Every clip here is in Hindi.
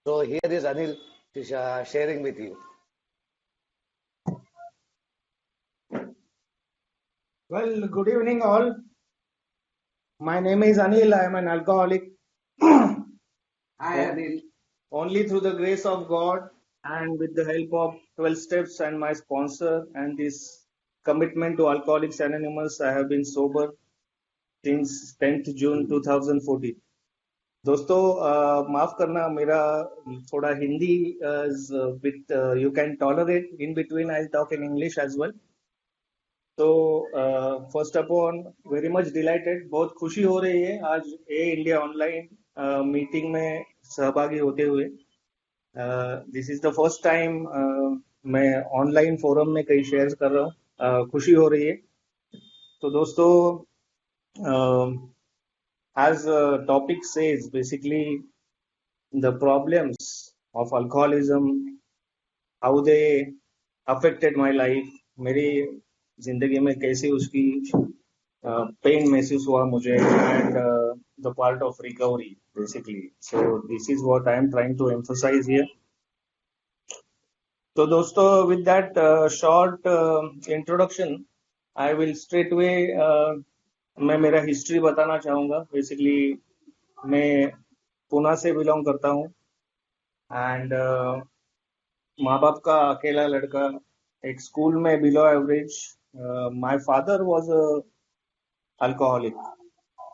So here is Anil sharing with you. Well, good evening, all. My name is Anil. I am an alcoholic. Hi Anil. Only through the grace of God and with the help of 12 steps and my sponsor and this commitment to Alcoholics Anonymous, I have been sober since 10th June 2014. दोस्तों माफ करना मेरा थोड़ा Hindi with you can tolerate in between I talk in English as well. तो first of all very much delighted, बहुत खुशी हो रही है आज ए इंडिया ऑनलाइन मीटिंग में सहभागी होते हुए. This is the first time मैं ऑनलाइन फोरम में कई शेयर कर रहा हूँ. खुशी हो रही है. तो दोस्तों as topic says, basically the problems of alcoholism, how they affected my life, मेरी जिंदगी में कैसे उसकी पेन महसूस हुआ मुझे, and the part of recovery basically. So this is what I am trying to emphasise here. तो दोस्तों with that short introduction I will straight way मैं मेरा हिस्ट्री बताना चाहूँगा. बेसिकली मैं पुणे से बिलोंग करता हूँ एंड माँ बाप का अकेला लड़का, एक स्कूल में below average. My father was alcoholic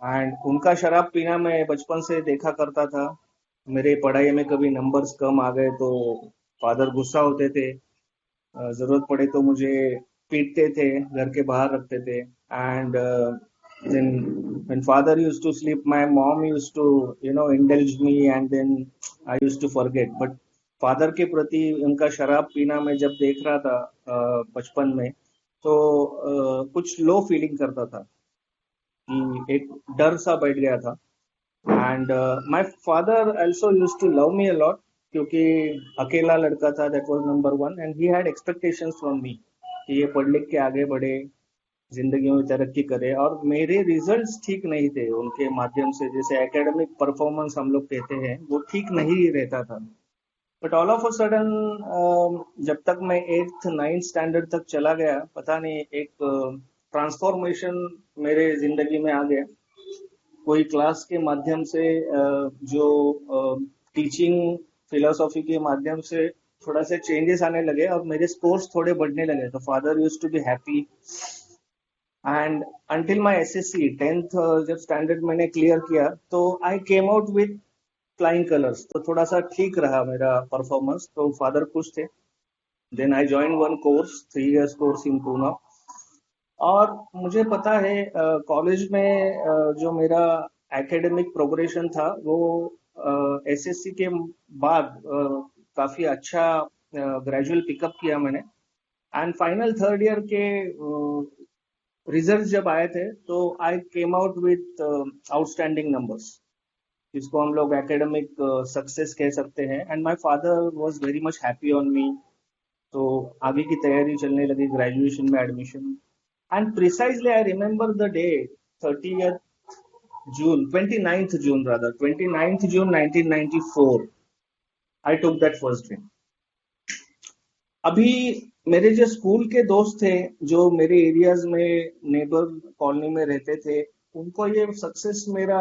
and उनका शराब पीना मैं बचपन से देखा करता था. मेरे पढ़ाई में कभी नंबर्स कम आ गए तो फादर गुस्सा होते थे, जरूरत पड़े तो मुझे पीटते थे, घर के बाहर रखते थे. And then when father used to sleep, my mom used to indulge me, and then I used to forget. But father के प्रति उनका शराब पीना मैं जब देख रहा था बचपन में, तो कुछ लो फीलिंग करता था कि एक डर सा बैठ गया था. And my father also used to love me a lot, क्योंकि अकेला लड़का था, that was number one. And he had expectations from me कि ये पढ़ लिख के आगे बढ़े, जिंदगी में तरक्की करे. और मेरे रिजल्ट्स ठीक नहीं थे उनके माध्यम से, जैसे एकेडमिक परफॉर्मेंस हम लोग कहते हैं वो ठीक नहीं रहता था. But all of a sudden जब तक मैं 8th 9th स्टैंडर्ड तक चला गया, पता नहीं एक ट्रांसफॉर्मेशन मेरे जिंदगी में आ गया. कोई क्लास के माध्यम से जो टीचिंग फिलोसॉफी के माध्यम से थोड़ा से चेंजेस आने लगे और मेरे स्कोर्स थोड़े बढ़ने लगे. तो father used to be happy. And until my SSC 10th जब स्टैंडर्ड मैंने क्लियर किया तो I came out with flying colours. तो थोड़ा सा ठीक रहा मेरा परफॉर्मेंस, तो फादर खुश थे. Then I join one course, 3 years course in Poona. और मुझे पता है कॉलेज में जो मेरा एकेडमिक प्रोग्रेशन था वो एसएससी के बाद काफी अच्छा ग्रेजुअल पिकअप किया मैंने. एंड फाइनल 3rd year के रिजल्ट जब आए थे तो I came out with outstanding numbers, जिसको हम लोग एकेडमिक सक्सेस कह सकते हैं. And my father was very much happy on me. तो आगे की तैयारी चलने लगी, ग्रेजुएशन में admission. And precisely I remember the day 29th June 1994 I took that first drink. अभी मेरे जो स्कूल के दोस्त थे, जो मेरे एरियाज में नेबर कॉलोनी में रहते थे, उनको ये सक्सेस मेरा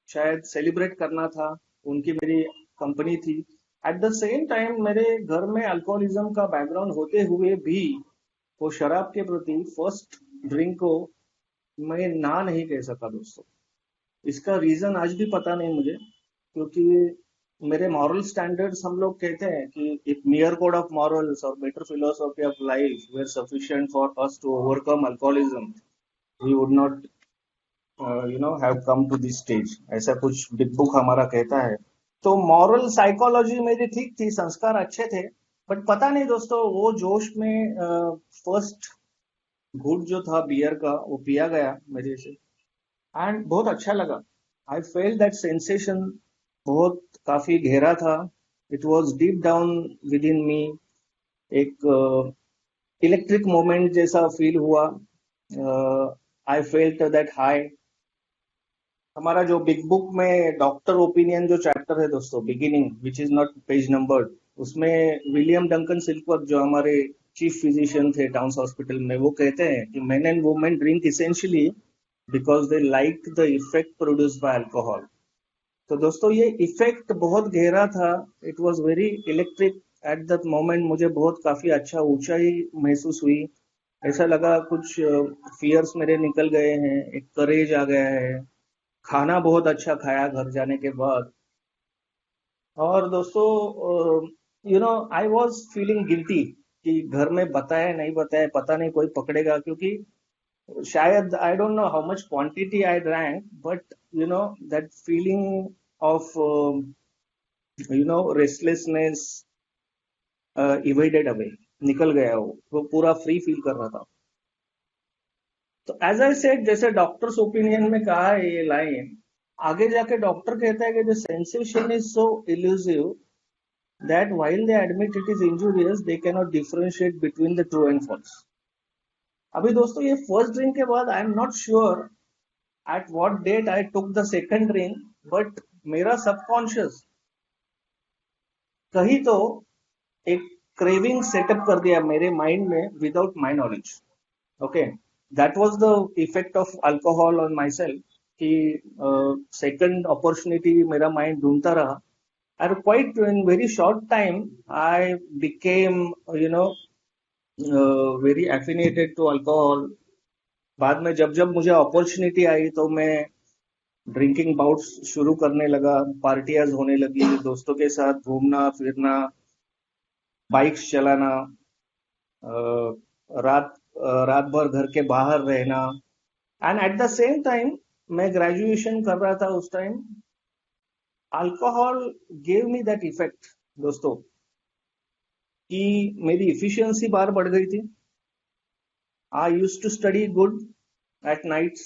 शायद सेलिब्रेट करना था. उनकी मेरी कंपनी थी. एट द सेम टाइम मेरे घर में अल्कोहलिज्म का बैकग्राउंड होते हुए भी वो शराब के प्रति फर्स्ट ड्रिंक को मैं ना नहीं कह सका दोस्तों. इसका रीजन आज भी पता नहीं मुझे, क्योंकि मेरे मॉरल स्टैंडर्ड्स हम लोग कहते हैं कि if near code of morals और better philosophy of life were sufficient for us to overcome alcoholism, we would not have come to this stage. ऐसा कुछ बिग बुक हमारा कहता है. तो मॉरल साइकोलॉजी मेरी ठीक थी, संस्कार अच्छे थे. बट पता नहीं दोस्तों, वो जोश में फर्स्ट घूट जो था बियर का वो पिया गया मेरे से, एंड बहुत अच्छा लगा. आई फेल दैट सेंसेशन, बहुत काफी गहरा था. It was deep down within me. एक इलेक्ट्रिक मोमेंट जैसा फील हुआ. I felt that high. हमारा जो बिग बुक में डॉक्टर ओपिनियन जो चैप्टर है दोस्तों, beginning which is not page numbered, उसमें विलियम डंकन सिल्कवर्थ जो हमारे चीफ फिजिशियन थे टाउन्स हॉस्पिटल में, वो कहते हैं कि men and women drink essentially because they like the effect produced by alcohol. तो दोस्तों ये इफेक्ट बहुत गहरा था, it was very electric at that moment. मुझे बहुत काफी अच्छा ऊंचाई महसूस हुई, ऐसा लगा कुछ फियर्स मेरे निकल गए हैं, एक करेज आ गया है। खाना बहुत अच्छा खाया घर जाने के बाद। और दोस्तों आई वॉज फीलिंग गिल्टी कि घर में बताया नहीं बताया, पता नहीं कोई पकड़ेगा, क्योंकि शायद आई don't know how much quantity I drank, but that feeling of restlessness evaded away, निकल गया वो पूरा फ्री फील कर रहा था। तो एज आई सेड, जैसे डॉक्टर्स ओपिनियन में कहा है ये लाइन, आगे जाके डॉक्टर कहता है कि the sensation is so elusive that while they admit it is injurious, they cannot differentiate between the true and false. अभी दोस्तों ये फर्स्ट ड्रिंक के बाद I am not sure at what date I took the second drink, but मेरा सबकॉन्शियस कहीं तो एक क्रेविंग सेटअप कर दिया मेरे माइंड में without my knowledge. Okay, that was the effect of alcohol on my self कि सेकंड अपॉर्चुनिटी मेरा माइंड ढूंढता रहा। And quite in very short time, I became, very affiliated to alcohol. बाद में जब जब मुझे अपॉर्चुनिटी आई तो मैं ड्रिंकिंग बाउट्स शुरू करने लगा, पार्टियाज होने लगी, दोस्तों के साथ घूमना फिरना, बाइक्स चलाना, रात रात भर घर के बाहर रहना। And at the same time मैं ग्रेजुएशन कर रहा था उस time. Alcohol gave me that effect दोस्तों कि मेरी इफिशियंसी बार बढ़ गई थी। I use to study good at nights.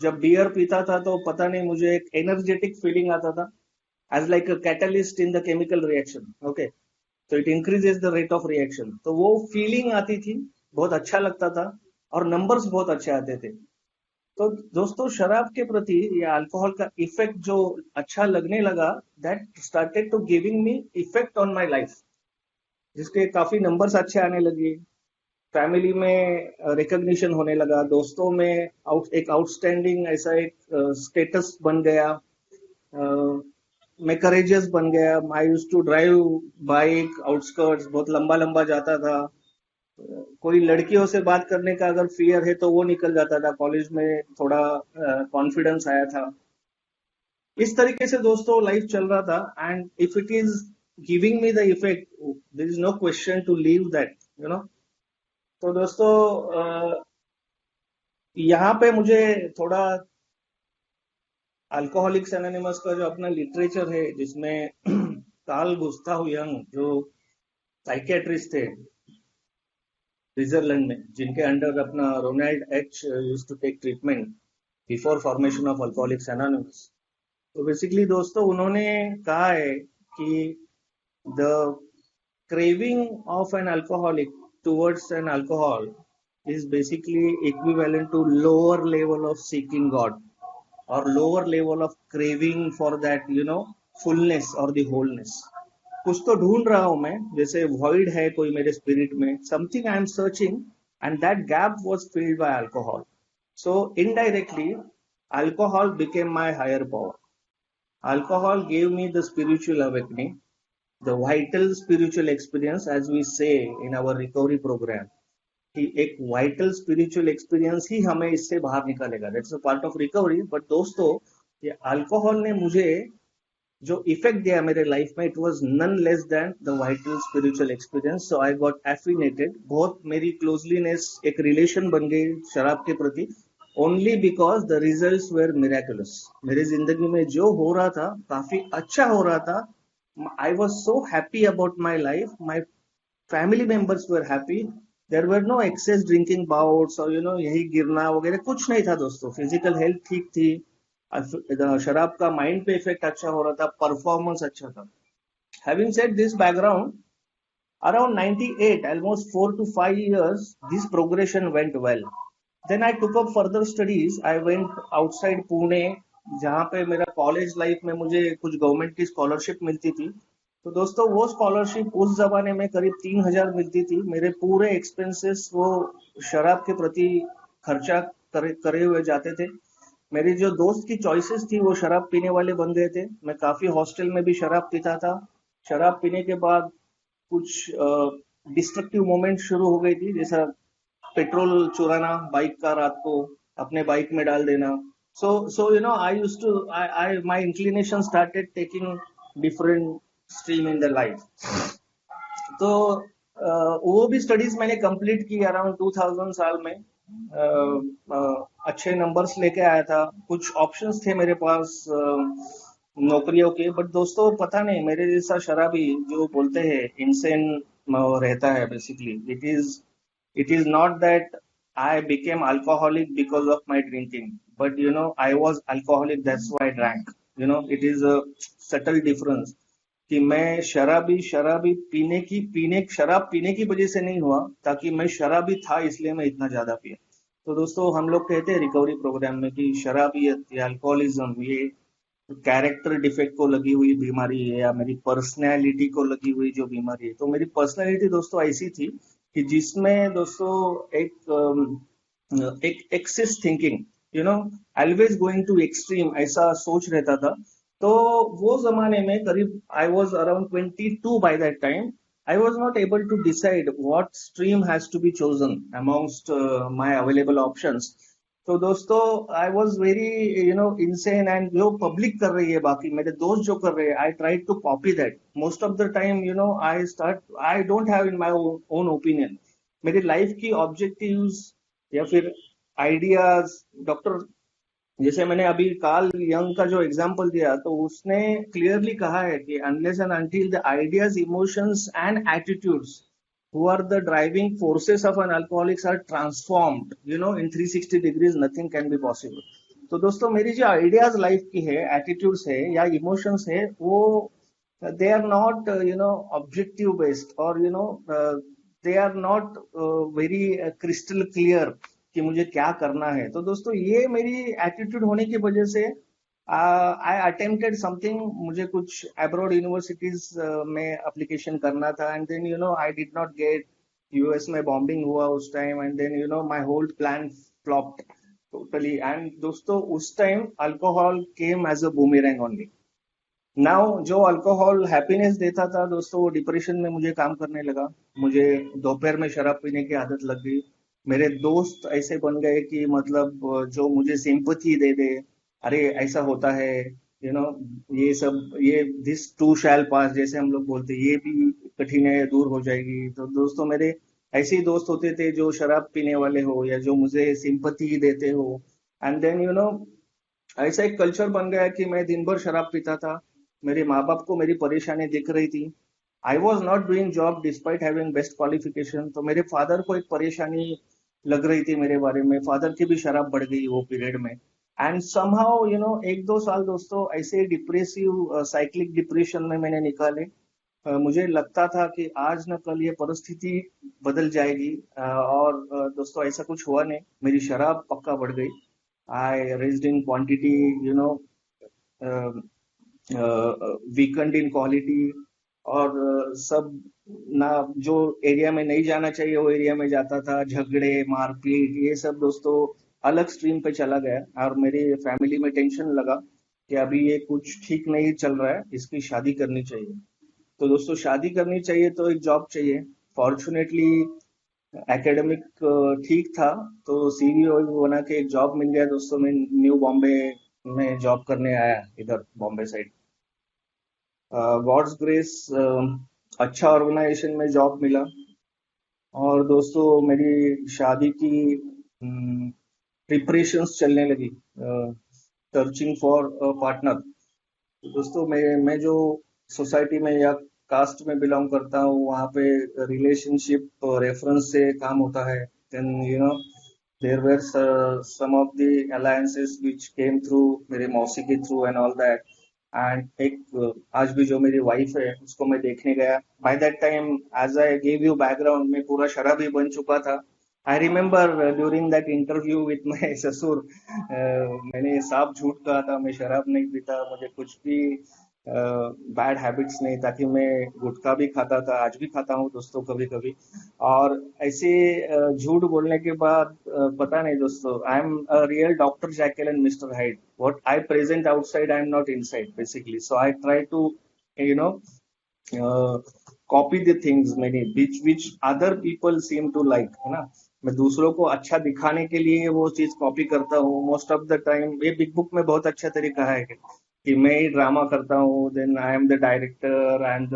जब बियर पीता था तो पता नहीं मुझे एक एनर्जेटिक फीलिंग आता था, as like a catalyst in the chemical reaction. Okay, तो it increases the rate of reaction, तो वो फीलिंग आती थी, बहुत अच्छा लगता था और नंबर्स बहुत अच्छे आते थे। तो दोस्तों शराब के प्रति या अल्कोहल का इफेक्ट जो अच्छा लगने लगा, that started to giving me effect on my life, जिसके काफी नंबर्स अच्छे आने लगे, फैमिली में रिकॉग्निशन होने लगा, दोस्तों में एक आउटस्टैंडिंग ऐसा एक स्टेटस बन गया। मैं करेजियस बन गया। I use to drive bike outskirts, बहुत लंबा लंबा जाता था। कोई लड़कियों से बात करने का अगर फियर है तो वो निकल जाता था, कॉलेज में थोड़ा कॉन्फिडेंस आया था। इस तरीके से दोस्तों लाइफ चल रहा था। And if it is giving me the effect, there is no question to leave that, तो दोस्तों यहाँ पे मुझे थोड़ा अल्कोहलिक्स एनोनिमस का जो अपना लिटरेचर है, जिसमें कार्ल गुस्ताव यंग जो साइकियाट्रिस्ट थे स्विट्जरलैंड में, जिनके अंडर अपना Ronald H used to take treatment before formation of alcoholics Anonymous. तो बेसिकली दोस्तों उन्होंने कहा है कि the craving of an alcoholic towards an alcohol is basically equivalent to lower level of seeking God or lower level of craving for that fullness or the wholeness। कुछ तो ढूंढ रहा हूं मैं, जैसे void है कोई मेरे spirit में, something I am searching, and that gap was filled by alcohol। So indirectly alcohol became my higher power। Alcohol gave me the spiritual awakening, the vital spiritual experience, as we say in our recovery program कि एक वाइटल स्पिरिचुअल एक्सपीरियंस ही हमें इससे बाहर निकालेगा, that's a part of recovery. But दोस्तों ये अल्कोहल ने मुझे जो इफेक्ट दिया मेरे लाइफ में, it was none less than the vital spiritual experience. So I got affinated, बहुत मेरी क्लोजलीनेस, एक रिलेशन बन गई शराब के प्रति, only because the results were miraculous. मेरी जिंदगी में जो हो रहा था काफी अच्छा हो रहा था। I was so happy about my life. My family members were happy. There were no excess drinking bouts or यही गिरना वगैरह कुछ नहीं था दोस्तों। फिजिकल हेल्थ ठीक थी, शराब का माइंड पे इफेक्ट अच्छा हो रहा था, परफॉर्मेंस अच्छा था। Having said this background, around 98, almost 4 to 5 years, this progression went well. Then I took up further studies. I went outside Pune जहाँ पे मेरा कॉलेज लाइफ में मुझे कुछ गवर्नमेंट की स्कॉलरशिप मिलती थी। तो दोस्तों वो स्कॉलरशिप उस जमाने में करीब 3,000 मिलती थी। मेरे पूरे एक्सपेंसेस वो शराब के प्रति खर्चा करे हुए जाते थे। मेरी जो दोस्त की चॉइसेस थी वो शराब पीने वाले बन गए थे। मैं काफी हॉस्टल में भी शराब पीता था। शराब पीने के बाद कुछ डिस्ट्रक्टिव मोमेंट शुरू हो गई थी, जैसा पेट्रोल चुराना बाइक का रात को अपने बाइक में डाल देना। So I used to I my inclination started taking different stream in the life. तो वो भी स्टडीज मैंने कंप्लीट की अराउंड 2000 साल में। अच्छे नंबर्स लेके आया था। कुछ ऑप्शंस थे मेरे पास नौकरियों के, बट दोस्तों पता नहीं मेरे जैसा शराबी जो बोलते हैं इनसेन रहता है। Basically it is not that I became alcoholic because of my drinking, but I was alcoholic, that's why I drank. It is a subtle difference कि मैं शराबी शराबी शराब पीने की वजह से नहीं हुआ, ताकि मैं शराबी था इसलिए मैं इतना ज्यादा पिया। तो दोस्तों हम लोग कहते हैं रिकवरी प्रोग्राम में कि शराबियत या अल्कोहलिज्म ये कैरेक्टर डिफेक्ट को लगी हुई बीमारी है या मेरी पर्सनैलिटी को लगी हुई जो बीमारी है। तो मेरी पर्सनैलिटी दोस्तों ऐसी थी कि जिसमें दोस्तों एक excess thinking, always going to extreme, ऐसा सोच रहता था। तो वो जमाने में करीब I was around 22 by that time. I was not able to decide what stream has to be chosen amongst my available options. तो दोस्तों I was very insane, and जो पब्लिक कर रही है बाकी मेरे दोस्त जो कर रहे हैं I try to copy that most of the time. I don't have in my own opinion. मेरी लाइफ की ऑब्जेक्टिव्स या फिर आइडियाज, डॉक्टर जैसे मैंने अभी कार्ल यंग का जो एग्जांपल दिया तो उसने क्लियरली कहा है कि unless and until the ideas, emotions and attitudes who are the driving forces of an alcoholics are transformed, in 360 degrees, nothing can be possible. तो दोस्तों मेरी जो आइडियाज लाइफ की है, एटीट्यूड्स है या इमोशंस है, वो they are not objective based, और they are not very crystal clear कि मुझे क्या करना है। तो दोस्तों ये मेरी एटीट्यूड होने की वजह से आई अटेम्प्टेड समथिंग, मुझे कुछ अब्रॉड यूनिवर्सिटीज में एप्लीकेशन करना था, and then I did not get. US में बॉम्बिंग हुआ उस time, and then my whole plan flopped totally. And दोस्तों उस time alcohol came as a boomerang only. Now जो अल्कोहल हैप्पीनेस देता था दोस्तों, वो डिप्रेशन में मुझे काम करने लगा। मुझे दोपहर में शराब पीने की आदत लग गई। मेरे दोस्त ऐसे बन गए कि मतलब जो मुझे सिंपथी दे दे, अरे ऐसा होता है, ये सब, ये दिस टू शैल पास, जैसे हम लोग बोलते हैं, ये भी कठिनाई दूर हो जाएगी। तो दोस्तों मेरे ऐसे ही दोस्त होते थे जो शराब पीने वाले हो या जो मुझे सिंपथी देते हो। एंड देन ऐसा एक कल्चर बन गया कि मैं दिन भर शराब पीता था। मेरे माँ बाप को मेरी परेशानी दिख रही थी। आई was not doing job despite having best qualification. तो मेरे फादर को एक परेशानी लग रही थी मेरे बारे में। फादर की भी शराब बढ़ गई वो पीरियड में। एंड समहाउ एक दो साल दोस्तों ऐसे डिप्रेसिव साइक्लिक डिप्रेशन में मैंने निकाले। मुझे लगता था कि आज न कल ये परिस्थिति बदल जाएगी, और दोस्तों ऐसा कुछ हुआ नहीं। मेरी शराब पक्का बढ़ गई। I raised in quantity, weekend in quality, और सब ना, जो एरिया में नहीं जाना चाहिए वो एरिया में जाता था। झगड़े, मारपीट, ये सब दोस्तों अलग स्ट्रीम पे चला गया। और मेरी फैमिली में टेंशन लगा कि अभी ये कुछ ठीक नहीं चल रहा है, इसकी शादी करनी चाहिए। तो दोस्तों शादी करनी चाहिए तो एक जॉब चाहिए। फॉर्चुनेटली एकेडमिक ठीक था, तो सीवीओ बना के एक जॉब मिल गया दोस्तों। मैं न्यू बॉम्बे में जॉब करने आया, इधर बॉम्बे साइड। गॉड्स ग्रेस, अच्छा ऑर्गेनाइजेशन में जॉब मिला। और दोस्तों मेरी शादी की प्रिपरेशंस चलने लगी, सर्चिंग फॉर पार्टनर। दोस्तों मैं जो सोसाइटी में या कास्ट में बिलोंग करता हूँ, वहाँ पे रिलेशनशिप रेफरेंस से काम होता है। Then there were some of the alliances which came through मेरे मौसी के through and all that. And एक आज भी जो मेरी वाइफ है उसको मैं देखने गया। By that time, as I give you background, मैं पूरा शराबी बन चुका था। I remember during that interview with my ससुर, मैंने साफ झूठ कहा था, मैं शराब नहीं पीता, मुझे कुछ भी बैड हैबिट्स नहीं, ताकि मैं गुटखा भी खाता था, आज भी खाता हूँ दोस्तों कभी कभी। और ऐसे झूठ बोलने के बाद पता नहीं दोस्तों, I am a real doctor Jekyll and mister Hyde, what I present outside I am not inside basically, so I try to you know copy the things many which other people seem to like, है ना। मैं दूसरों को अच्छा दिखाने के लिए वो चीज कॉपी करता हूँ मोस्ट ऑफ द टाइम। ये बिग बुक में बहुत अच्छा तरीका है कि मैं ही ड्रामा करता हूँ, then I am the director and the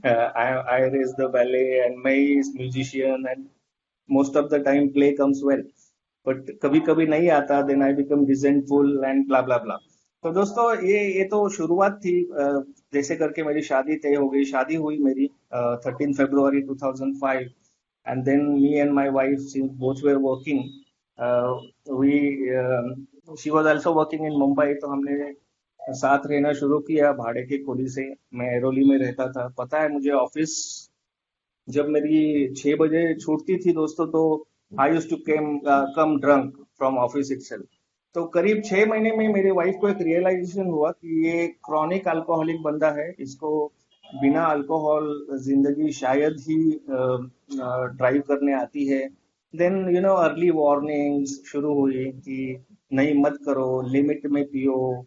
I raise the ballet and मैं ही musician, and most of the time play comes well, but कभी कभी नहीं आता, then I become resentful and blah blah blah. तो दोस्तों ये तो शुरुआत थी। जैसे करके मेरी शादी तय हो गई, शादी हुई मेरी 13 फरवरी 2005, and then me and my wife, since both were working, we she was also working in Mumbai, तो हमने साथ रहना शुरू किया भाड़े की कुली से। मैं एरोली में रहता था। पता है मुझे, ऑफिस जब मेरी 6 बजे छूटती थी दोस्तों, तो I use to come drunk from office itself. तो करीब 6 महीने में मेरी वाइफ को एक रियलाइजेशन हुआ कि ये क्रॉनिक अल्कोहलिक बंदा है, इसको बिना अल्कोहल जिंदगी शायद ही ड्राइव करने आती है। देन अर्ली वार्निंग्स शुरू हुई कि नहीं मत करो, लिमिट में पियो।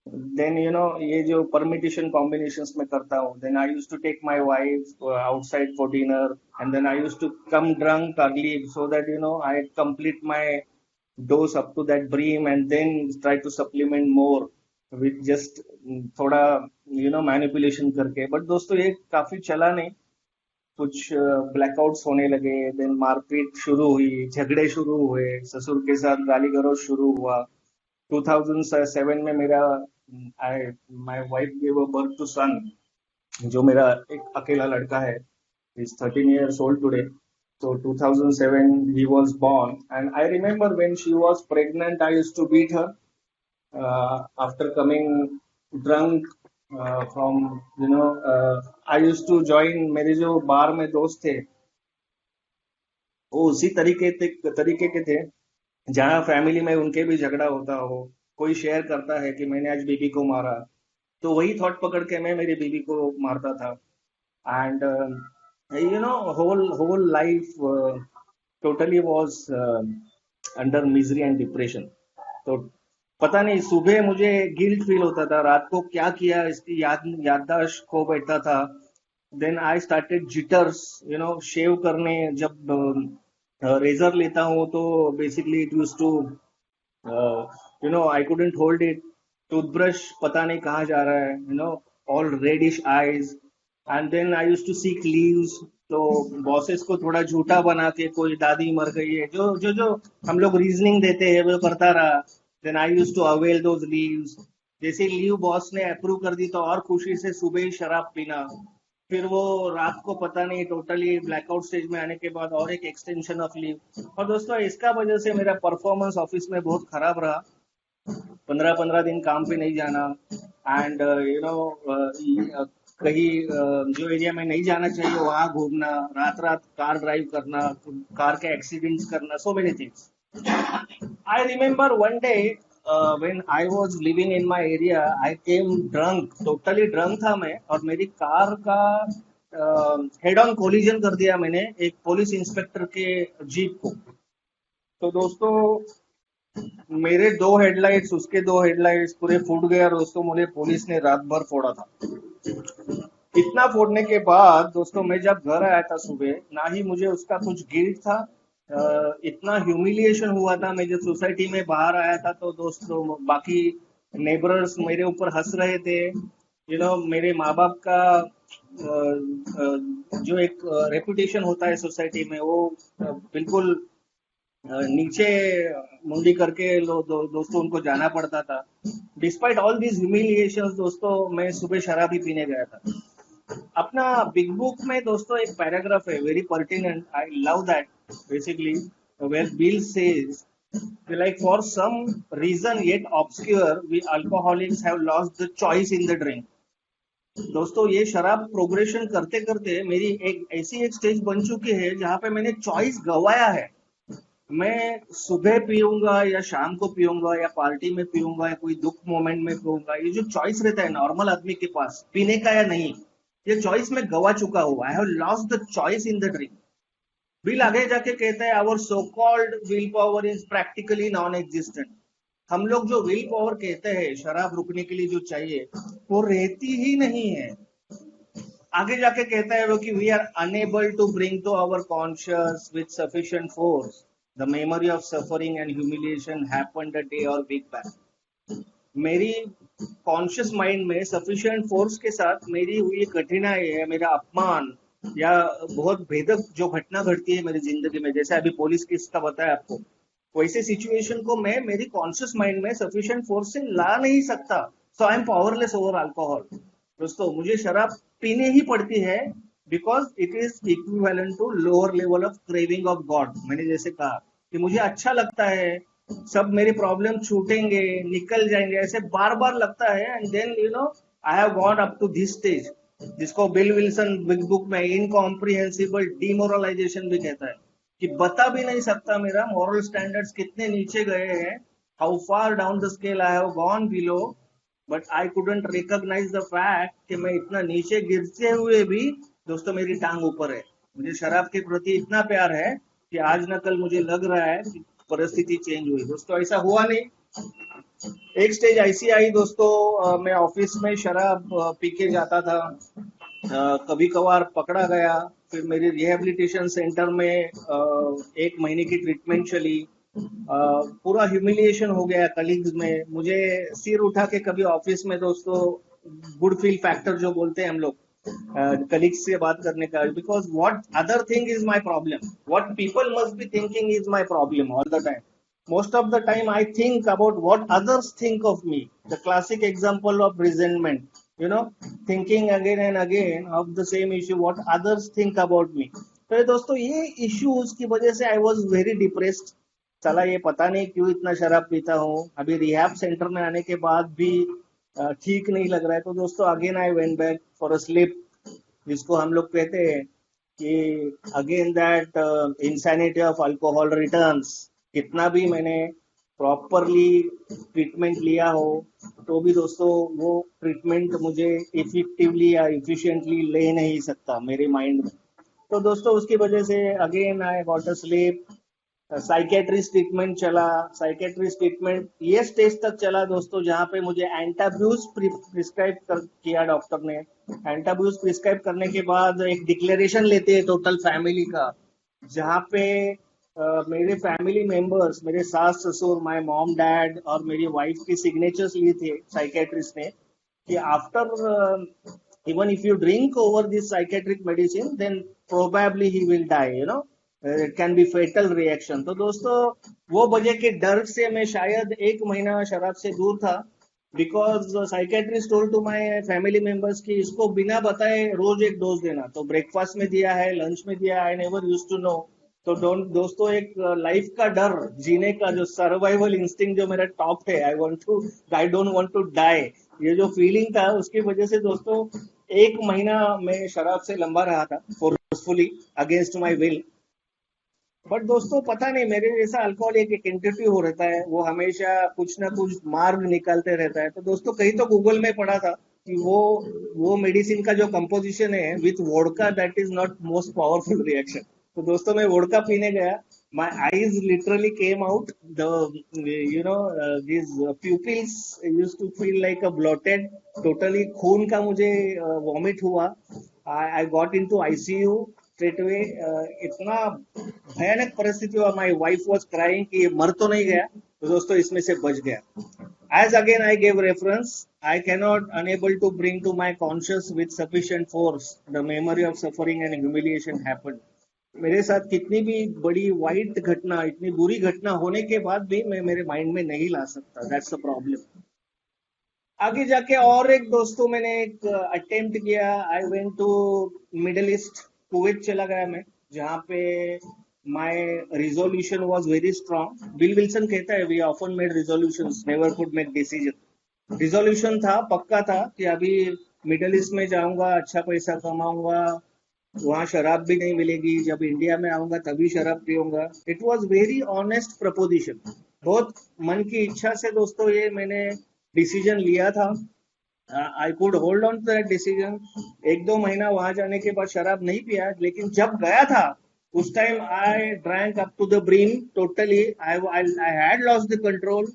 देन ये जो परमिटेशन कॉम्बिनेशंस में करता हूँ, then I use to take my wife outside for dinner, and then I use to come drunk early so that I complete my dose up to that brim, and then try to supplement more with just थोड़ा मैनिपुलेशन करके। बट दोस्तों ये काफी चला नहीं, कुछ ब्लैकआउट्स होने लगे, देन मारपीट शुरू हुई, झगड़े शुरू हुए, ससुर के साथ गाली गलौज शुरू हुआ। 2007 में मेरा I my wife gave a birth to son, जो मेरा एक अकेला लड़का है, is 13 years old today. So 2007 he was born, and I remember when she was pregnant, I used to beat her after coming drunk from I used to join, मेरे जो बार में दोस्त थे वो उसी तरीके के थे, जहाँ फैमिली में उनके भी झगड़ा होता हो, कोई शेयर करता है कि मैंने आज बीबी को मारा, तो वही थॉट पकड़ के मैं मेरी बीबी को मारता था। And whole life totally was under misery and depression. तो पता नहीं, सुबह मुझे गिल्ट फील होता था, रात को क्या किया इसकी याददाश्त खो बैठता था। देन आई स्टार्टेड जिटर्स, शेव करने जब रेजर लेता हूँ तो basically it use to I couldn't hold it, toothbrush पता नहीं कहाँ जा रहा है, all reddish eyes, and then I use to seek leaves. तो बॉसेस को थोड़ा झूठा बना के, कोई दादी मर गई है, जो जो जो हम लोग रीजनिंग देते हैं वो करता रहा। Then I use to avail those leaves. जैसे लीव बॉस ने अप्रूव कर दी तो और खुशी से सुबह ही शराब पीना, फिर वो रात को पता नहीं टोटली ब्लैकआउट स्टेज में आने के बाद और एक एक्सटेंशन ऑफ लीव। और दोस्तों इसका वजह से मेरा परफॉर्मेंस ऑफिस में बहुत खराब रहा, 15-15 दिन काम पे नहीं जाना, एंड कहीं जो एरिया में नहीं जाना चाहिए वहां घूमना, रात रात कार ड्राइव करना, कार के एक्सीडेंट्स करना, so many things. I remember one day when I was living in my area, I came drunk, totally drunk था मैं, और मेरी कार का हेड ऑन कोलिजन कर दिया मैंने एक पुलिस इंस्पेक्टर के जीप को। तो दोस्तों मेरे 2 हेडलाइट्स, उसके 2 हेडलाइट्स पूरे फूट गए, और दोस्तों मुझे पुलिस ने रात भर फोड़ा था। इतना फोड़ने के बाद दोस्तों मैं जब घर आया था सुबह, ना ही मुझे उसका कुछ गिल्ट था, इतना ह्यूमिलिएशन हुआ था। मैं जब सोसाइटी में बाहर आया था तो दोस्तों बाकी नेबरर्स मेरे ऊपर हंस रहे थे। मेरे माँ बाप का जो एक रेपुटेशन होता है सोसाइटी में, वो बिल्कुल नीचे मुंडी करके दोस्तों उनको जाना पड़ता था। डिस्पाइट ऑल दीज ह्यूमिलिएशंस दोस्तों, मैं सुबह शराब ही पीने गया था। अपना बिग बुक में दोस्तों एक पैराग्राफ है, very pertinent, I love that, basically where Bill says like for some reason yet obscure we alcoholics have lost the choice in the drink। दोस्तों ये शराब प्रोग्रेशन करते करते मेरी एक ऐसी एक स्टेज बन चुकी है जहां पे मैंने चॉइस गवाया है। मैं सुबह पीऊंगा या शाम को पीऊंगा या पार्टी में पीऊंगा या कोई दुख मोमेंट में पीऊंगा, ये जो चॉइस रहता है नॉर्मल आदमी के पास पीने का या नहीं, ये चॉइस मैं गवा चुका हूँ। I have lost the choice in the drink. Bill आगे जाके कहता है our so called will power is practically non existent. हम लोग जो विल पावर कहते हैं शराब रुकने के लिए जो चाहिए, वो रहती ही नहीं है। आगे जाके कहता है वो कि we are unable to bring to our conscious with sufficient force the memory of suffering and humiliation happened a day or big back. मेरी कॉन्शियस माइंड में सफिशिएंट फोर्स के साथ मेरी हुई कठिनाई है, मेरा अपमान या बहुत भेदक जो घटना घटती है मेरी जिंदगी में, जैसे अभी पुलिस केस का बताया आपको, वैसे सिचुएशन को मैं मेरी कॉन्शियस माइंड में सफिशिएंट फोर्स से ला नहीं सकता। So I am powerless over alcohol. दोस्तों मुझे शराब पीने ही पड़ती है because it is equivalent to lower level of craving of God. मैंने जैसे कहा कि मुझे अच्छा लगता है, सब मेरे प्रॉब्लम छूटेंगे, निकल जाएंगे, ऐसे बार बार लगता है। And then I have got up to this stage, जिसको बिल विल्सन बिग बुक में इनकॉम्प्रिहेंसिबल डिमोरलाइजेशन भी कहता है, कि बता भी नहीं सकता मेरा मॉरल स्टैंडर्ड्स कितने नीचे गए हैं, how far down the scale I have gone below. But I couldn't recognise the fact कि मैं इतना नीचे गिरते हुए भी दोस्तों मेरी टांग ऊपर है। मुझे शराब के प्रति इतना प्यार है कि आज न कल मुझे लग रहा है कि परिस्थिति चेंज हुई। दोस्तों ऐसा हुआ नहीं। एक स्टेज ऐसी आई दोस्तों, मैं ऑफिस में शराब पी के जाता था, कभी कभार पकड़ा गया, फिर मेरी रिहेबिलिटेशन सेंटर में 1 महीने की ट्रीटमेंट चली। पूरा ह्यूमिलिएशन हो गया कलीग्स में, मुझे सिर उठा के कभी ऑफिस में दोस्तों गुड फील फैक्टर जो बोलते हैं हम लोग कलीग्स से बात करने का, because what other thing is my problem, what people must be thinking is my problem all the time. Most of the time I think about what others think of me. The classic example of resentment, thinking again and again of the same issue, what others think about me. तो ये दोस्तों ये issues की वजह से I was very depressed। चला ये पता नहीं क्यों इतना शराब पीता हूँ, अभी रिहैब सेंटर में आने के बाद भी ठीक नहीं लग रहा है। तो दोस्तों again I went back for a slip, जिसको हम लोग कहते हैं कि again that insanity of alcohol returns. कितना भी मैंने प्रॉपरली ट्रीटमेंट लिया हो तो भी दोस्तों वो ट्रीटमेंट मुझे इफेक्टिवली या इफिशिएंटली ले नहीं सकता मेरे माइंड में। तो दोस्तों उसकी वजह से again I got a sleep. Psychiatrist treatment चला, साइकेट्रिस्ट ट्रीटमेंट ये स्टेज तक चला दोस्तों जहाँ पे मुझे एंटाब्यूज प्रिस्क्राइब किया डॉक्टर ने। एंटाब्यूज प्रिस्क्राइब करने के बाद एक डिक्लेरेशन लेते हैं टोटल फैमिली का, जहाँ पे मेरे फैमिली मेंबर्स, मेरे सास ससुर, माय मॉम डैड और मेरी वाइफ की सिग्नेचर्स लिए थे साइकेट्रिस्ट ने, कि after even if you drink over this psychiatric medicine then probably he will die, it can be fatal reaction. तो दोस्तों वो वजह के डर से मैं शायद 1 महीना शराब से दूर था, because psychiatrist told to my family members कि इसको बिना बताए रोज एक डोज देना। तो ब्रेकफास्ट में दिया है, लंच में दिया है, I never used to know. तो दोस्तों एक लाइफ का डर, जीने का जो सर्वाइवल इंस्टिंक्ट जो मेरा टॉप है, I don't want to die, ये जो फीलिंग था उसकी वजह से दोस्तों 1 महीना मैं शराब से लंबा रहा था forcefully against my will. But दोस्तों पता नहीं मेरे जैसा अल्कोहल एक एंटिटी हो रहता है, वो हमेशा कुछ ना कुछ मार्ग निकालते रहता है। तो दोस्तों कहीं तो गूगल में पढ़ा था कि वो मेडिसिन का जो कंपोजिशन है with vodka that is not most powerful reaction. तो दोस्तों मैं वोडका पीने गया, my eyes literally came out, the these pupils used to feel like a bloated, totally खून का मुझे वॉमिट हुआ। I got into ICU straight away। इतना भयानक परिस्थिति हुआ, my wife was crying कि ये मर तो नहीं गया। तो दोस्तों इसमें से बच गया। As again I gave reference, I cannot unable to bring to my conscious with sufficient force the memory of suffering and humiliation happened। मेरे साथ कितनी भी बड़ी वाइट घटना, इतनी बुरी घटना होने के बाद भी मैं मेरे माइंड में नहीं ला सकता। That's the problem. आगे जाके और एक दोस्तों मैंने एक अटेम्प्ट किया। I went to middle east, Kuwait चला गया मैं, जहाँ पे my resolution was very strong. Bill Wilson कहता है we often made resolutions, never could make decision. Resolution था, पक्का था कि अभी मिडल ईस्ट में जाऊंगा, अच्छा पैसा कमाऊंगा, वहाँ शराब भी नहीं मिलेगी, जब इंडिया में आऊंगा तभी शराब पीऊंगा। It was very honest proposition, बहुत मन की इच्छा से दोस्तों ये मैंने डिसीजन लिया था। I could hold on to that decision. एक दो महीना वहां जाने के बाद शराब नहीं पिया, लेकिन जब गया था उस time I drank up to the brim totally. I had lost the control.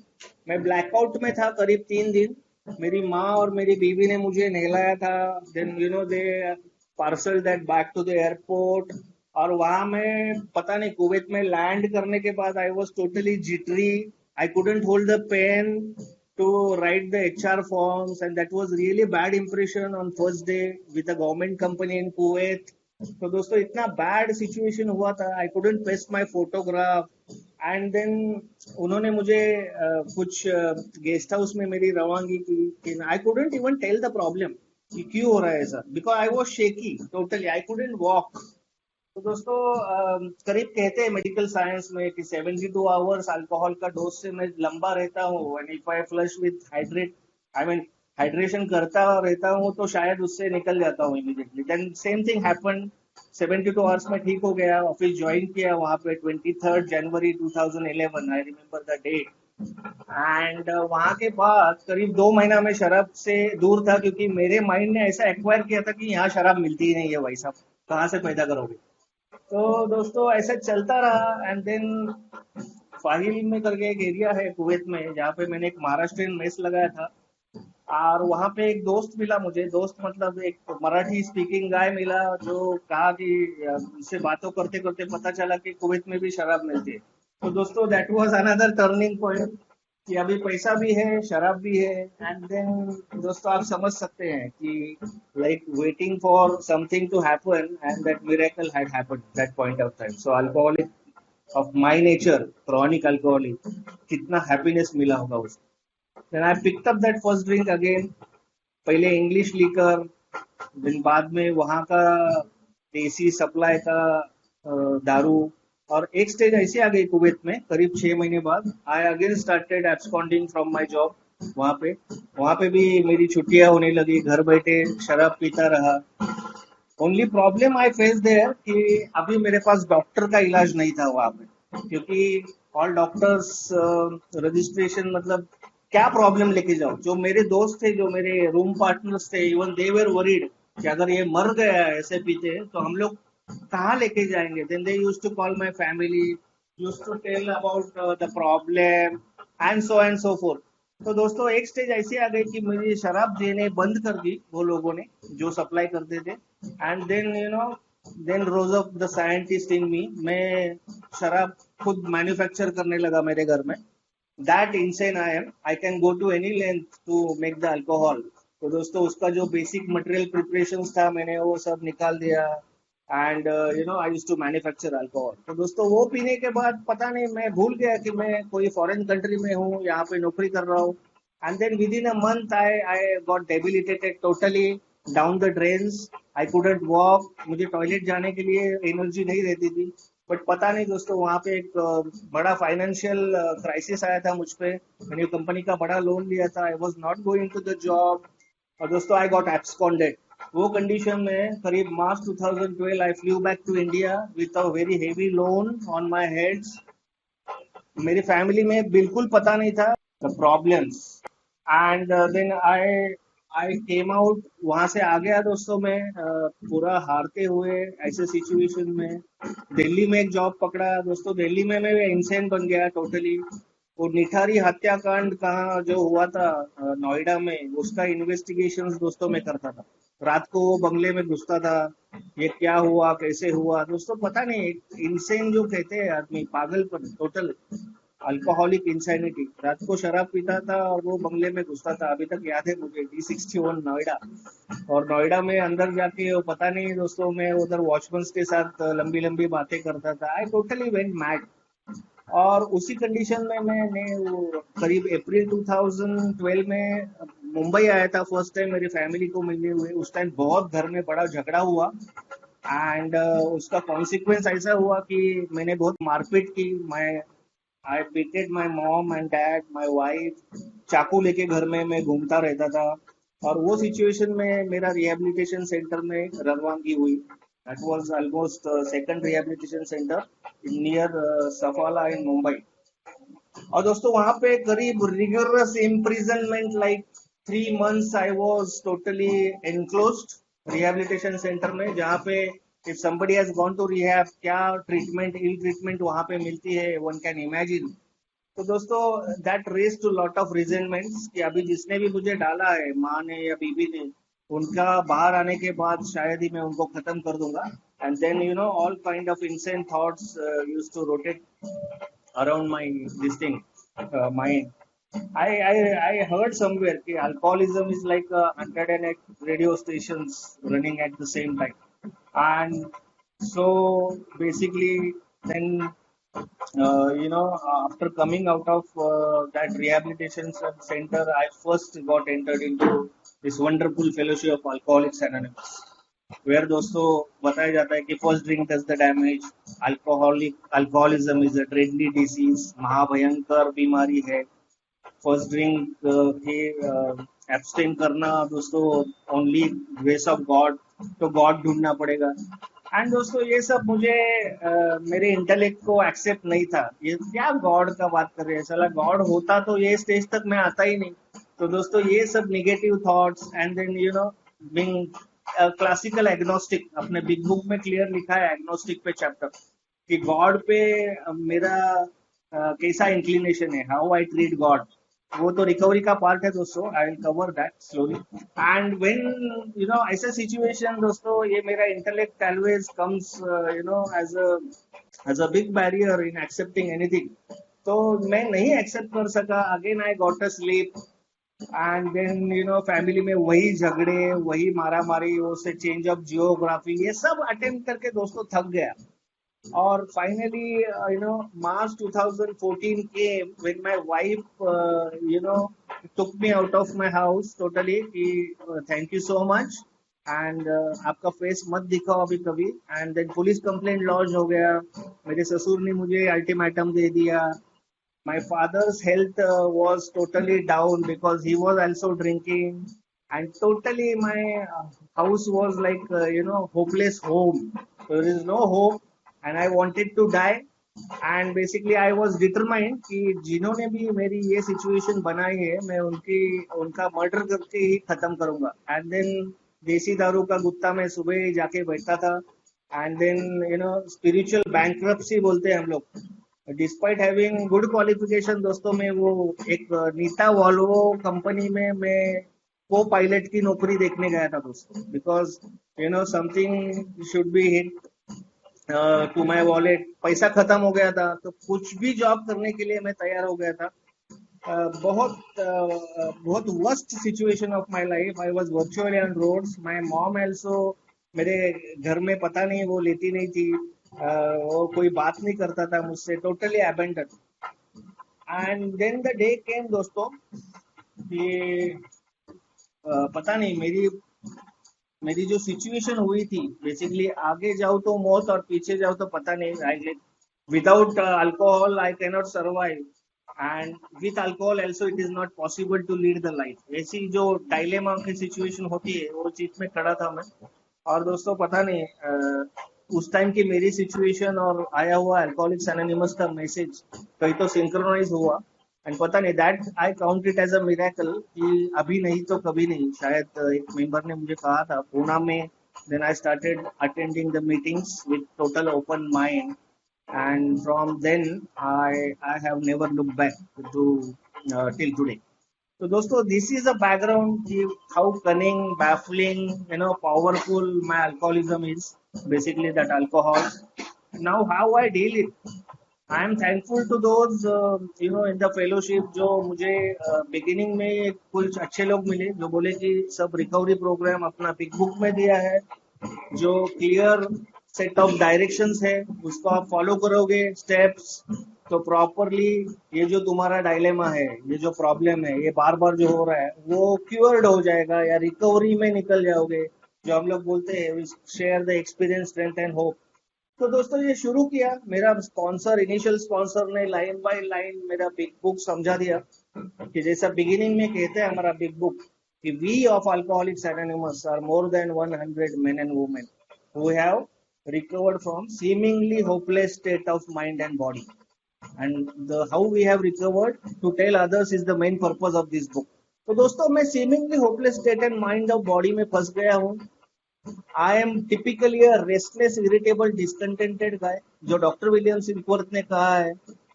मैं ब्लैकआउट में था करीब 3 दिन। मेरी माँ और मेरी बीवी ने मुझे नहलाया था। Then they parcel that back to the airport. और वहां मैं पता नहीं कुवैत में लैंड करने के बाद I was totally jittery. I couldn't hold the pen to write the HR forms, and that was really bad impression on first day with a government company in Kuwait. तो दोस्तों इतना बैड सिचुएशन हुआ था, I couldn't paste my photograph. And then उन्होंने मुझे कुछ गेस्ट हाउस में मेरी रवानगी की। I couldn't even tell the problem कि क्यों हो रहा है ऐसा, because I was shaky totally, I couldn't walk. तो दोस्तों करीब कहते हैं मेडिकल साइंस में कि 72 आवर्स अल्कोहल का डोज से मैं लंबा रहता हूँ। And if I flush with hydrate, I mean hydration करता रहता हूँ तो शायद उससे निकल जाता हूँ immediately. Then same thing happen. 72 hours में ठीक हो गया, ऑफिस ज्वाइन किया वहां पे 23 जनवरी 2011, आई रिमेम्बर द डेट। एंड वहां के बाद करीब 2 महीना में शराब से दूर था, क्योंकि मेरे माइंड ने ऐसा एक्वायर किया था कि यहाँ शराब मिलती ही नहीं है भाई साहब, कहाँ से पैदा करोगे। तो दोस्तों ऐसा चलता रहा। एंड देन फाहिल में करके एक एरिया है कुवैत में, जहाँ पे मैंने एक महाराष्ट्रियन मेस लगाया था। और वहाँ पे एक दोस्त मिला मुझे, दोस्त मतलब एक मराठी स्पीकिंग गाय मिला, जो कहा कि उससे बातों करते करते पता चला कि कुवैत में भी शराब मिलती है। तो दोस्तों that was another turning point कि अभी पैसा भी है, शराब भी है। एंड देन दोस्तों आप समझ सकते हैं कि like waiting for something to happen, and that miracle had happened at that point of time. So alcoholic of my nature, chronic alcoholic, कितना happiness मिला होगा उसको। then I picked up that first drink again। पहले इंग्लिश लीकर, दिन बाद में वहाँ का देसी सप्लाई का दारू। और एक स्टेज ऐसी आ गई कुवैत में करीब 6 महीने बाद, I again started absconding from my job. वहां पे भी मेरी छुट्टियां होने लगी, घर बैठे शराब पीता रहा। Only problem I face there कि अभी मेरे पास डॉक्टर का इलाज नहीं था वहां पे, क्योंकि ऑल डॉक्टर्स रजिस्ट्रेशन मतलब क्या प्रॉब्लम लेके जाओ। जो मेरे दोस्त थे, जो मेरे रूम पार्टनर्स थे, इवन दे वर वरीड कि अगर ये मर गया ऐसे पीते तो हम लोग कहाँ लेके जाएंगे। Then they used to call my family, used to tell about the problem and so forth. तो दोस्तों एक स्टेज ऐसी आ गई कि मुझे शराब देने बंद कर दी वो लोगों ने जो सप्लाई करते थे। And then then rose of the scientist in me, मैं शराब खुद मैन्युफैक्चर करने लगा मेरे घर में। That insane I am, I can go to any length to make the alcohol. तो दोस्तों उसका जो बेसिक मटेरियल प्रिपरेशन था मैंने वो सब निकाल दिया। And I used to manufacture alcohol. तो दोस्तों वो पीने के बाद पता नहीं मैं भूल गया कि मैं कोई फॉरेन कंट्री में हूँ, यहाँ पे नौकरी कर रहा हूँ। And then within a month I got debilitated totally, down the drains. I couldn't walk, मुझे टॉयलेट जाने के लिए एनर्जी नहीं रहती थी। बट पता नहीं दोस्तों वहाँ पे एक बड़ा फाइनेंशियल क्राइसिस आया था मुझ पे। मैंने कंपनी का बड़ा लोन लिया था, I was not going to the job. और दोस्तों आई गॉट एब्सकॉन्डेड। वो कंडीशन में करीब March 2012 I flew back to India with a very heavy loan on my heads. मेरी फैमिली में बिल्कुल पता नहीं था the problems. And then I came out, वहां से आ गया दोस्तों मैं पूरा हारते हुए ऐसे सिचुएशन में। दिल्ली में एक जॉब पकड़ा दोस्तों, दिल्ली में मैं इंसेन बन गया टोटली। वो निठारी हत्याकांड कहाँ जो हुआ था नोएडा में, उसका इन्वेस्टिगेशन दोस्तों मैं करता था। रात को वो बंगले में घुसता था, ये क्या हुआ कैसे हुआ दोस्तों पता नहीं। इंसेन जो कहते हैं आदमी, पागलपन टोटल, अल्कोहलिक इंसैनिटी। रात को शराब पीता था और वो बंगले में घुसता था, अभी तक याद है मुझे, D61 नोएडा। और नोएडा में अंदर जाके वो पता नहीं दोस्तों मैं उधर वॉचमैन के साथ लंबी लंबी बातें करता था। I totally went mad. और उसी कंडीशन में मैंने वो करीब अप्रैल 2012 में मुंबई आया था फर्स्ट टाइम मेरी फैमिली को मिलने हुए। उस टाइम बहुत घर में बड़ा झगड़ा हुआ। एंड उसका कॉन्सिक्वेंस ऐसा हुआ कि मैंने बहुत मारपीट की। I beated my mom and dad, my wife. चाकू लेके घर में मैं घूमता रहता था। और वो सिचुएशन में मेरा रिहेबिलिटेशन सेंटर में रवानगी हुई। That was almost second rehabilitation center in near Safala in Mumbai. और दोस्तों वहां पे करीब rigorous imprisonment like 3 months I was totally enclosed rehabilitation centre में, जहाँ पे if somebody has gone to rehab क्या ट्रीटमेंट इल ट्रीटमेंट वहां पे मिलती है, वन कैन इमेजिन. तो दोस्तों that raise to lot of resentments कि अभी जिसने भी मुझे डाला है, माँ ने या बीबी ने, उनका बाहर आने के बाद शायद ही मैं उनको खत्म कर दूंगा. And then you know all kind of insane thoughts used to rotate around my this thing mind. I heard somewhere कि alcoholism is like 108 radio stations running at the same time, and so basically then you know, after coming out of that rehabilitation center, I first got entered into this wonderful fellowship of Alcoholics Anonymous, where दोस्तों बताया जाता है कि first drink does the damage, alcoholism is a deadly disease, महाभयंकर बीमारी है. फर्स्ट ड्रिंक के एब्सटेन करना दोस्तों ओनली ग्रेस ऑफ गॉड, तो गॉड ढूंढना पड़ेगा. एंड दोस्तों ये सब मुझे मेरे इंटेलेक्ट को एक्सेप्ट नहीं था. ये क्या गॉड का बात कर रहे हैं, साला गॉड होता तो ये स्टेज तक मैं आता ही नहीं. तो दोस्तों ये सब negative thoughts and then you know being classical agnostic, अपने बिग बुक में क्लियर लिखा है एग्नोस्टिक पे चैप्टर कि गॉड पे मेरा कैसा इंक्लिनेशन है, हाउ आई ट्रीट गॉड. वो तो रिकवरी का पार्ट है दोस्तों, I will cover that slowly. And when you know ऐसा सिचुएशन दोस्तों, ये मेरा intellect always comes you know as a big barrier in accepting anything. तो मैं नहीं एक्सेप्ट कर सका. Again I got a sleep and then you know family में वही झगड़े, वही मारा मारी, वो से चेंज ऑफ जियोग्राफी, ये सब अटेम्प्ट करके दोस्तों थक गया. और finally you know March 2014 came when my wife you know took me out of my house totally कि thank you so much and आपका फेस मत दिखाओ अभी कभी. And then police complaint launch हो गया. मेरे ससुर ने मुझे अल्टीमेटम दे दिया. My father's health was totally down because he was also drinking, and totally my house was like you know hopeless home. There is no hope and I wanted to die. And basically I was determined कि जिन्होंने भी मेरी ये situation बनाई है, मैं उनका मर्डर करके ही खत्म करूंगा. एंड देन देसी दारू का गुत्ता में सुबह जाके बैठता था. And then you know spiritual bankruptcy बोलते हैं हम लोग. डिस्पाइट हैविंग गुड क्वालिफिकेशन दोस्तों, में वो एक नीता वॉल्वो कंपनी में मैं को पायलट की नौकरी देखने गया था दोस्तों, because you know something should be hit to my wallet. पैसा खत्म हो गया था, तो कुछ भी जॉब करने के लिए मैं तैयार हो गया था. बहुत worst situation of my life. I was virtually on roads. My mom also मेरे घर में पता नहीं वो लेती नहीं थी, वो कोई बात नहीं करता था मुझसे, totally abandon. And then the day came दोस्तों, ये पता नहीं मेरी जो सिचुएशन हुई थी, बेसिकली आगे जाओ तो मौत और पीछे जाओ तो पता नहीं. I without alcohol I cannot survive, and with alcohol also it is not possible to lead the life. ऐसी जो डायलेमा की सिचुएशन होती है, वो चीज में खड़ा था मैं. और दोस्तों पता नहीं उस टाइम की मेरी सिचुएशन और आया हुआ अल्कोहलिक्स एनोनिमस का मैसेज कहीं तो सिंक्रोनाइज हुआ. एंड पता नहीं that I count it as a miracle कि अभी नहीं तो कभी नहीं. शायद एक मेंबर ने मुझे कहा था पूना में. Then I started attending the meetings with total open mind, and from then I have never looked back to till today. So दोस्तों this is a background कि how cunning, baffling, you know, powerful my alcoholism is, basically that alcohol. Now how I deal it, I am thankful to those you know in the fellowship जो मुझे beginning में कुछ अच्छे लोग मिले जो बोले कि सब रिकवरी प्रोग्राम अपना बिग बुक में दिया है, जो क्लियर सेट ऑफ डायरेक्शंस है, उसको आप फॉलो करोगे स्टेप्स, तो प्रॉपरली ये जो तुम्हारा डायलेमा है, ये जो प्रॉब्लम है, ये बार बार जो हो रहा है, वो क्योर्ड हो जाएगा या रिकवरी में निकल जाओगे. जो हम लोग बोलते हैं share the experience, strength and hope. तो दोस्तों ये शुरू किया. मेरा स्पॉन्सर, इनिशियल स्पॉन्सर ने लाइन बाय लाइन मेरा बिग बुक समझा दिया कि जैसा बिगिनिंग में कहते हैं हमारा बिग बुक कि we of alcoholics anonymous are more than 100 men and women who have recovered from seemingly hopeless state of mind and body. And the how we have recovered to tell others is the main purpose of this book. तो दोस्तों मैं seemingly hopeless state and mind of body में फंस गया हूँ. I am typically a restless, irritable, discontented guy. जो डॉक्टर विलियम सिल्कवर्थ ने कहा है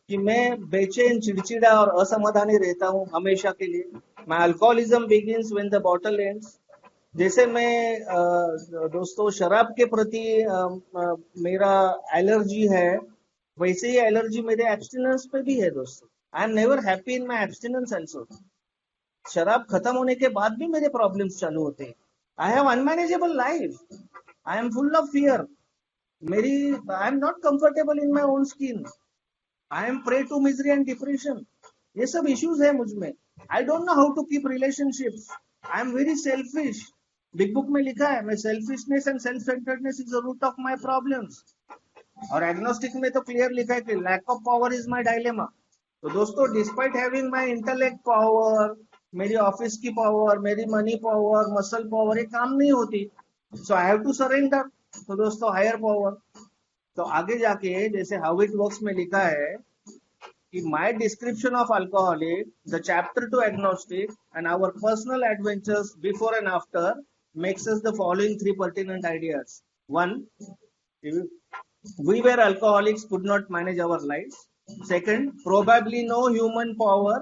कि मैं बेचैन, चिड़चिड़ा और असमाधानी रहता हूँ हमेशा के लिए. My alcoholism begins when the bottle ends. जैसे मैं दोस्तों शराब के प्रति मेरा एलर्जी है, वैसे ही एलर्जी मेरे एब्स्टिनेंस पे भी है दोस्तों. I am never happy in my abstinence also. शराब खत्म होने के बाद भी मेरे प्रॉब्लम्स चालू होते हैं. I have unmanageable life. I am full of fear. मेरी I am not comfortable in my own skin. I am prey to misery and depression. ये सब इश्यूज है मुझ में. I don't know how to keep relationships. I am very selfish. Big book में लिखा है मैं selfishness and self centredness is the root of my problems. और एग्नोस्टिक में तो क्लियर लिखा है कि lack of power is my dilemma. तो दोस्तों despite having my intellect power, मेरी ऑफिस की पावर, मेरी मनी पावर, मसल पावर, ये काम नहीं होती. So I have to surrender. तो दोस्तों हायर पावर. तो आगे जाके जैसे हाउ इट वर्क्स में लिखा है कि my description of alcoholic, the chapter to agnostic and our personal adventures before and after makes us the following three pertinent ideas. One, we were alcoholics, could not manage our lives. Second, probably no human power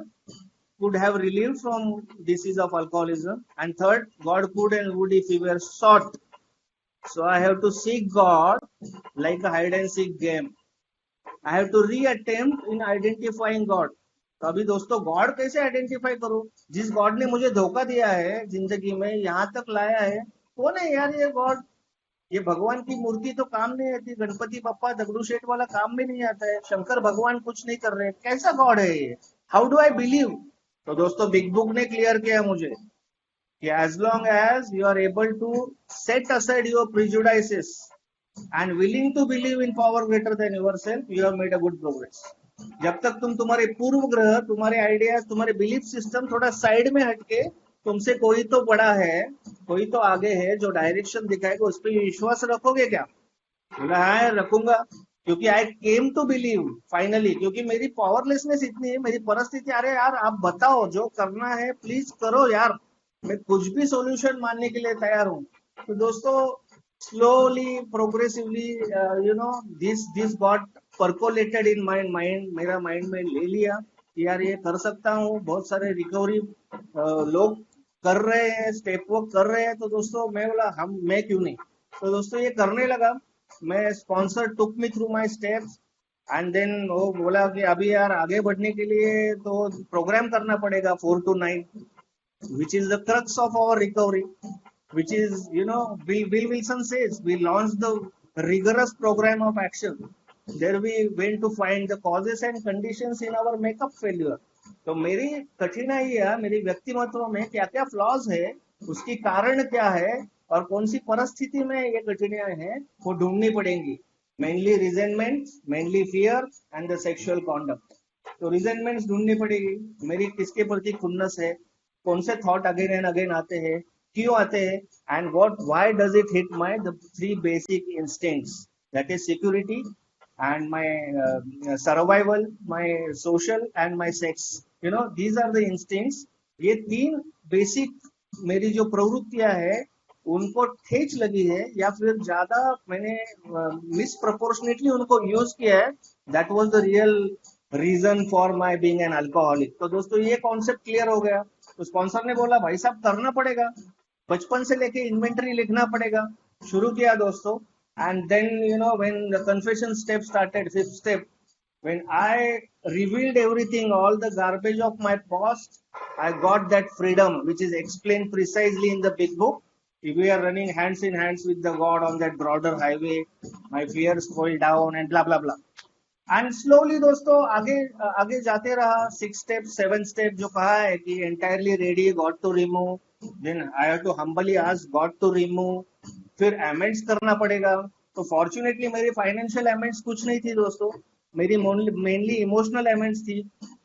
could have relieved from disease of alcoholism. And third, God could and would if we were sought. So I have to seek God like a hide and seek game. I have to reattempt in identifying God. तो अभी दोस्तों गॉड कैसे आइडेंटिफाई करूं? जिस गॉड ने मुझे धोखा दिया है जिंदगी में यहाँ तक लाया है, कौन है यार ये गॉड? ये भगवान की मूर्ति तो काम नहीं आती. गणपति बप्पा दगड़ू शेठ वाला काम भी नहीं आता है. शंकर भगवान कुछ नहीं कर रहे. कैसा गॉड है ये? How do I believe? तो दोस्तों बिग बुक ने क्लियर किया मुझे कि as long as you are able to set aside your prejudices and willing to believe in power greater than yourself, you have made a good progress. जब तक तुम तुम्हारे पूर्व ग्रह, तुम्हारे आइडियाज, तुम्हारे बिलीफ सिस्टम थोड़ा साइड में हटके तुमसे कोई तो बड़ा है, कोई तो आगे है जो डायरेक्शन दिखाएगा, उस पर विश्वास रखोगे क्या? बोला हाँ रखूंगा, क्योंकि आई केम टू बिलीव फाइनली. क्योंकि मेरी पावरलेसनेस इतनी है, मेरी परिस्थिति, अरे यार आप बताओ जो करना है प्लीज करो यार, मैं कुछ भी सॉल्यूशन मानने के लिए तैयार हूँ. तो दोस्तों slowly progressively this got percolated in my mind. मेरा माइंड में ले लिया कि यार ये कर सकता हूँ. बहुत सारे रिकवरी लोग कर रहे हैं, स्टेप वर्क कर रहे हैं. तो दोस्तों मैं बोला मैं क्यों नहीं. तो दोस्तों ये करने लगा. मैं sponsor took me through my steps and then वो बोला कि अभी यार आगे बढ़ने के लिए तो प्रोग्राम करना पड़ेगा 4 to 9, which is the crux of our recovery, which is Bill Wilson says we launched the rigorous program of action. There we went to find the causes and conditions in our makeup failure. तो मेरी कठिनाइयां, मेरी व्यक्तिमत्व में क्या क्या फ्लॉज है, उसकी कारण क्या है और कौन सी परिस्थिति में ये कठिनाइयां हैं, वो ढूंढनी पड़ेंगी. Mainly resentment, mainly fear and the sexual conduct. तो रिजेंटमेंट ढूंढनी पड़ेगी. मेरी किसके प्रति खुन्नस है, कौन से थॉट अगेन एंड अगेन आते हैं, क्यों आते हैं, and why does it hit my the 3 basic instincts, that is security and my survival, my social and my sex. These are the instincts. ये 3 बेसिक मेरी जो प्रवृत्तियां है उनको ठेच लगी है या फिर ज्यादा मैंने मिसप्रपोर्शनेटली उनको यूज किया है. That was the real reason for my being an alcoholic. तो दोस्तों ये कॉन्सेप्ट क्लियर हो गया. तो स्पॉन्सर ने बोला भाई साहब करना पड़ेगा, बचपन से लेके इन्वेंटरी लिखना पड़ेगा. शुरू किया दोस्तों. And then when the confession step started, 5th step, when I revealed everything, all the garbage of my past, I got that freedom which is explained precisely in the big book. We are running hands in hands with the God on that broader highway. My fears fall down and blah blah blah. And slowly दोस्तों आगे जाते रहा. 6th step, 7th step जो कहा है कि entirely ready God to remove. Then I have to humbly ask God to remove. फिर अमेंड्स करना पड़ेगा. तो फॉर्चुनेटली मेरी फाइनेंशियल अमेंड्स कुछ नहीं थी दोस्तों, मेरी मेनली इमोशनल अमेंड्स थी.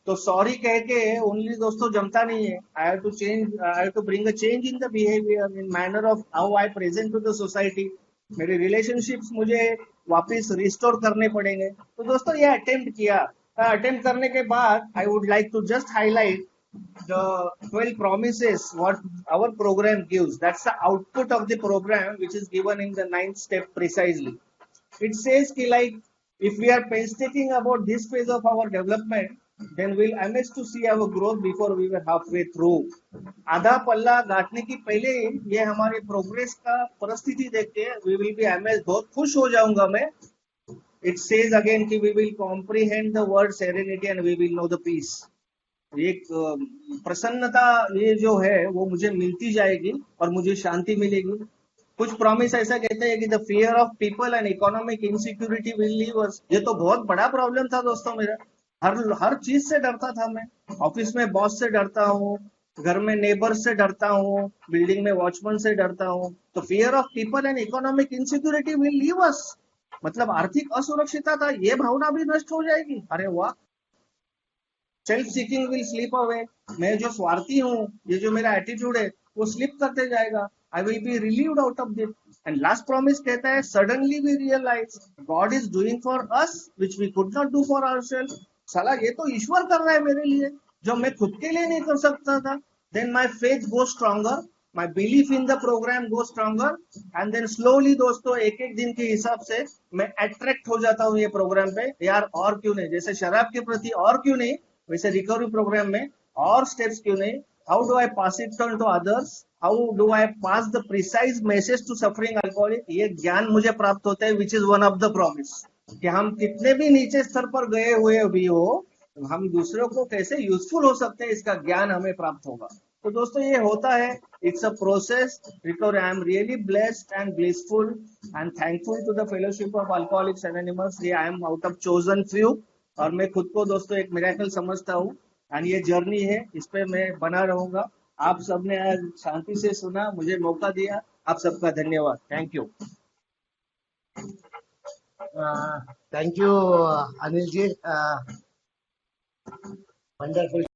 तो सॉरी कह के ओनली दोस्तों जमता नहीं है. I have to change, I have to bring a change in the behaviour, in manner of how I present to the society. मेरे रिलेशनशिप्स मुझे वापस रिस्टोर करने पड़ेंगे। तो दोस्तों ये अटेम्प्ट किया। अटेम्प्ट करने के बाद I would like to just highlight the 12 promises what our program gives. That's the output of the program which is given in the 9th step precisely. It says ki like if we are painstaking about this phase of our development, then we'll amazed to see our growth before we were halfway through. आधा पल्ला गांठने की पहले ये हमारे प्रोग्रेस का परिस्थिति देख के we will be amazed, बहुत खुश हो जाऊंगा मैं। It says again कि we will comprehend the word serenity and we will know the peace. एक प्रसन्नता ये जो है वो मुझे मिलती जाएगी और मुझे शांति मिलेगी। कुछ प्रॉमिस ऐसा कहते हैं कि the fear of people and economic insecurity will leave us. ये तो बहुत बड़ा प्रॉब्लम था दोस्तों मेरा। हर चीज से डरता था मैं। ऑफिस में बॉस से डरता हूँ, घर में नेबर से डरता हूँ, बिल्डिंग में वॉचमैन से डरता हूँ। तो fear of people and economic insecurity will leave us, मतलब आर्थिक असुरक्षितता था ये भावना भी नष्ट हो जाएगी। अरे वाह। Self seeking will slip away, मैं जो स्वार्थी हूँ, ये जो मेरा एटीट्यूड है वो स्लिप करते जाएगा। I will be relieved out of this. And last promise कहता है suddenly we realise God is doing for us which we could not do for ourselves. साला ये तो ईश्वर कर रहा है मेरे लिए जो मैं खुद के लिए नहीं कर सकता था। Then my faith go stronger, my belief in the programme go stronger and then slowly दोस्तों एक एक दिन के हिसाब से मैं अट्रैक्ट हो जाता हूँ ये प्रोग्राम पे। यार और क्यों नहीं, जैसे शराब के प्रति और क्यों नहीं, वैसे रिकवरी प्रोग्राम में और स्टेप्स क्यों नहीं। How do I pass it on to others, how do I pass the precise message to suffering alcoholic, ये ज्ञान मुझे प्राप्त होता है which is one of the promise. कि हम कितने भी नीचे स्तर पर गए हुए भी हो, हम दूसरों को कैसे यूजफुल हो सकते हैं इसका ज्ञान हमें प्राप्त होगा। तो दोस्तों ये होता है, it's a process recovery. I am really blessed and blissful and thankful to the fellowship of alcoholics anonymous. I am out of chosen few और मैं खुद को दोस्तों एक मिरेकल समझता हूँ। एंड ये जर्नी है, इस पे मैं बना रहूंगा। आप सबने आज शांति से सुना, मुझे मौका दिया, आप सबका धन्यवाद। Thank you. Thank you Anil ji, wonderful.